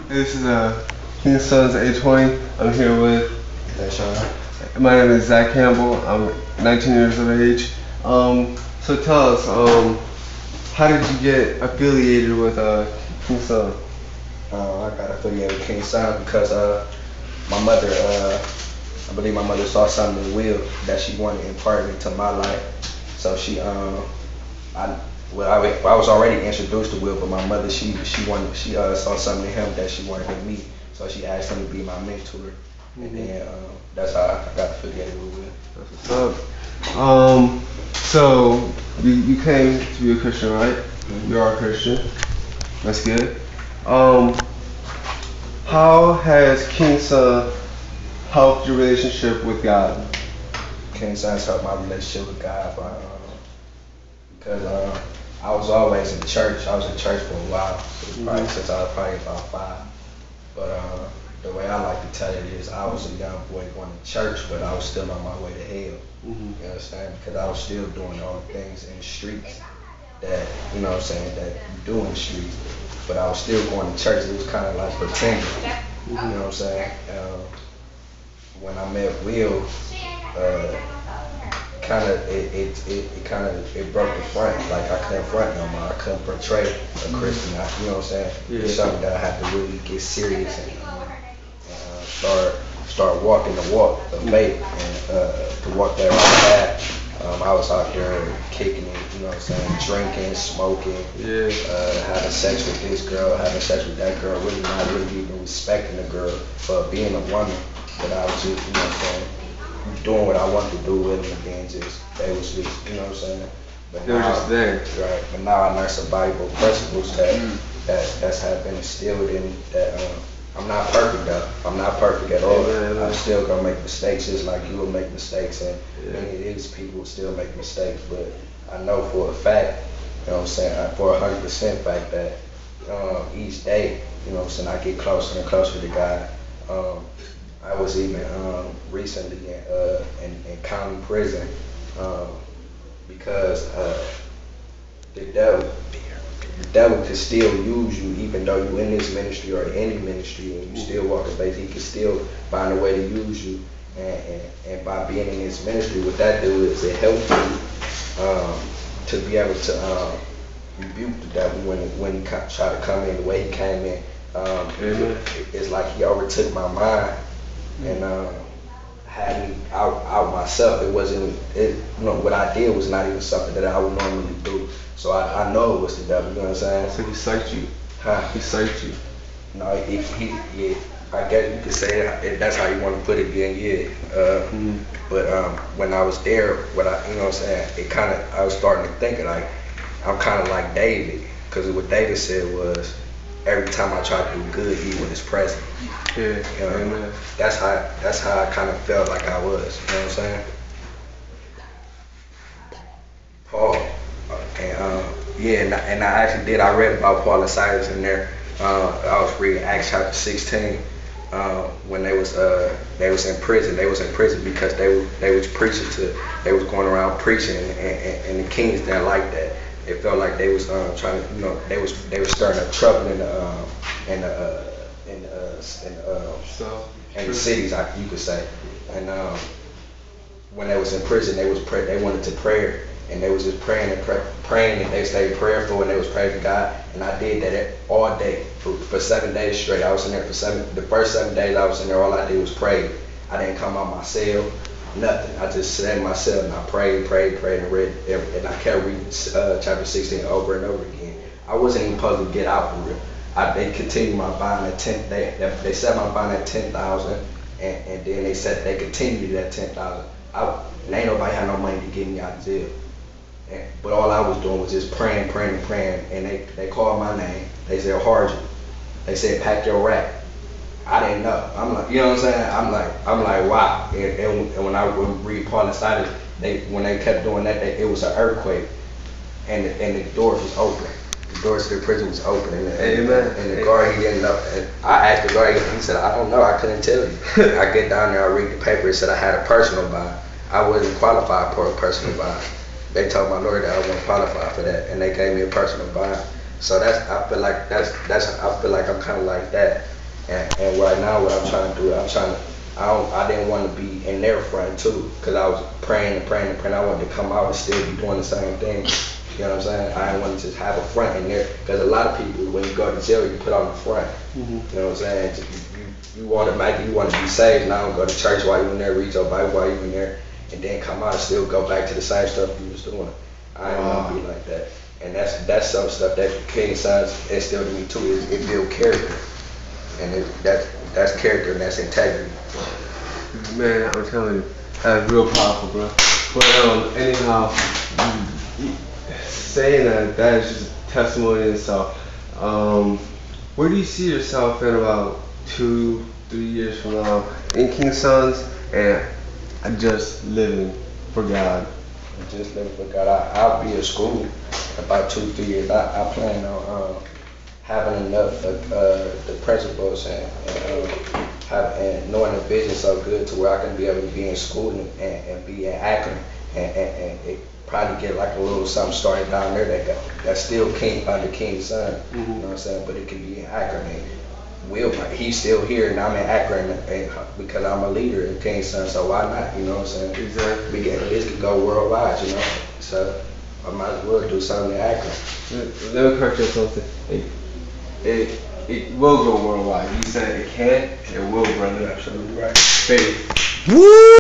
This is kingson820. I'm here with. Hey, Sean. My name is Zach Campbell. I'm 19 years of age. So tell us, how did you get affiliated with Kingson? I got affiliated with King Son because my mother, I believe my mother saw something in Will that she wanted to impart into my life. So I was already introduced to Will, but my mother, she saw something in him that she wanted in me. So she asked him to be my mentor, and then that's how I got affiliated with Will. That's what's up. So you came to be a Christian, right? Mm-hmm. You are a Christian. That's good. How has Kingson helped your relationship with God? King Son's helped my relationship with God because I was always in church. I was in church for a while, probably since I was probably about 5. But the way I like to tell it is, I was a young boy going to church, but I was still on my way to hell. You understand? Because I was still doing all the things in the streets that, you know what I'm saying, that you do in the streets. But I was still going to church. It was kind of like pretending. You know what I'm saying? When I met Will, it broke the front. Like I couldn't front no more. I couldn't portray a Christian. You know what I'm saying? Yeah. It's something that I had to really get serious and start walking the walk of faith and to walk that right path. I was out there kicking it, you know what I'm saying, drinking, smoking, having sex with this girl, having sex with that girl, really not really even respecting the girl for being a woman. But I was just, you know what I'm saying, doing what I wanted to do with them, and then they was just, you know what I'm saying. But they were just there. Right. But now I learned some Bible principles that's have been instilled in me. That I'm not perfect though. I'm not perfect at all. I'm still gonna make mistakes just like you will make mistakes, and many of these people still make mistakes. But I know for a fact, you know what I'm saying, for 100% fact that each day, you know what I'm saying, I get closer and closer to God. I was even recently in county prison because the devil can still use you, even though you're in this ministry or any ministry, and you still walk in faith. He can still find a way to use you, and by being in this ministry, what that do is it helps you to be able to rebuke the devil when he try to come in the way he came in. It's like he overtook my mind and had me out myself. It wasn't, what I did was not even something that I would normally do. So I know it was the devil, you know what I'm saying? So he psyched you. Huh? He psyched you. No, I guess you could say if that's how you want to put it, then yeah. But when I was there, you know what I'm saying, I was starting to think like, I'm kind of like David, because what David said was, every time I try to do good, evil is present. Yeah. Amen. That's how I kind of felt like I was. You know what I'm saying? Paul, and I actually did. I read about Paul and Silas in there. I was reading Acts chapter 16 when they was in prison. They was in prison because they was preaching they was going around preaching, and the kings didn't like that. It felt like they was trying to, you know, they was stirring up trouble in the cities, you could say. And when they was in prison, they wanted to pray, and they was just praying, and they stayed prayerful, and they was praying to God. And I did that all day for 7 days straight. I was in there the first 7 days I was in there. All I did was pray. I didn't come out my cell. Nothing. I just sat in my cell and I prayed, and read, and I kept reading chapter 16 over and over again. I wasn't even supposed to get out for real. They continued my bond at 10. They set my bond at 10,000, and then they said they continued at 10,000. And ain't nobody had no money to get me out of jail. But all I was doing was just praying, and they called my name. They said, Harji. They said, pack your rack. I didn't know. I'm like, you know what I'm saying? I'm like, wow. And when I would read Paul and Silas, when they kept doing that, it was an earthquake, and the doors was open. The doors to the prison was open, and the guard, he didn't know. And I asked the guard, he said, I don't know, I couldn't tell you. I get down there, I read the paper, it said I had a personal bond. I wasn't qualified for a personal bond. They told my lawyer that I wasn't qualified for that, and they gave me a personal bond. So I feel like I'm kind of like that. And right now, what I'm trying to do, I didn't want to be in their front too, because I was praying and praying and praying. I wanted to come out and still be doing the same thing. You know what I'm saying? I didn't want to just have a front in there, because a lot of people, when you go to jail, you put on the front. Mm-hmm. You know what I'm saying? You want to be saved now, go to church while you in there, read your Bible while you in there, and then come out and still go back to the same stuff you was doing. I didn't want to be like that. And that's some stuff that King Sons instilled in me too. It build character, and that's character and that's integrity. Man, I'm telling you, that's real powerful, bro. But anyhow, saying that is just a testimony in itself. Where do you see yourself in about 2-3 years from now in King Sons and just living for God? Just living for God. I'll be at school in about 2-3 years. I plan on having enough the principles and knowing the vision so good to where I can be able to be in school and be in Akron and it probably get like a little something started down there that's still under King's Son. Mm-hmm. You know what I'm saying? But it can be in Akron. And he's still here and I'm in Akron and because I'm a leader in King's Son, so why not? You know what I'm saying? Exactly. This could go worldwide, you know. So I might as well do something in Akron. Let me correct you on something. It will go worldwide. You said it can, it will, brother. You're absolutely right. Faith. Woo!